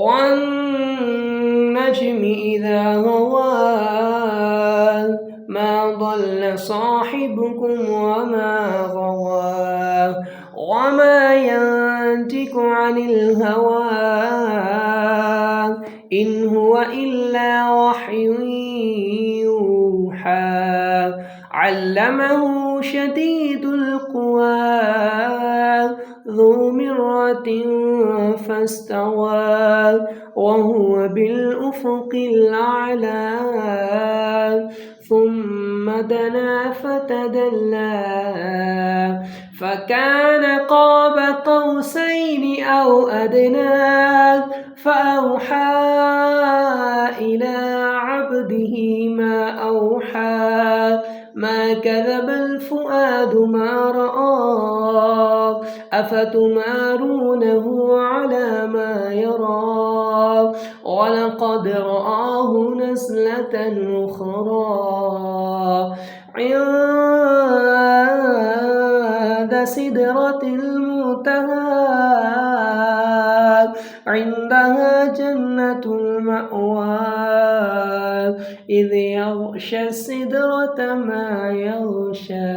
والنجم إذا هوى ما ضل صاحبكم وما غوى وما ينطق عن الهوى إن هو إلا وحي يوحى علمه شديد القوى ذو مرة فاستوى وهو بالأفق الأعلى ثم دنا فتدلى فكان قاب قوسين أو أدنى فأوحى إلى عبده ما أوحى ما كذب الفؤاد ما رأى أفتمارونه على ما يرى ولقد رآه نزلة أخرى عند سدرة المنتهى عندها جنة المأوى إذ يغشى السدرة ما يغشى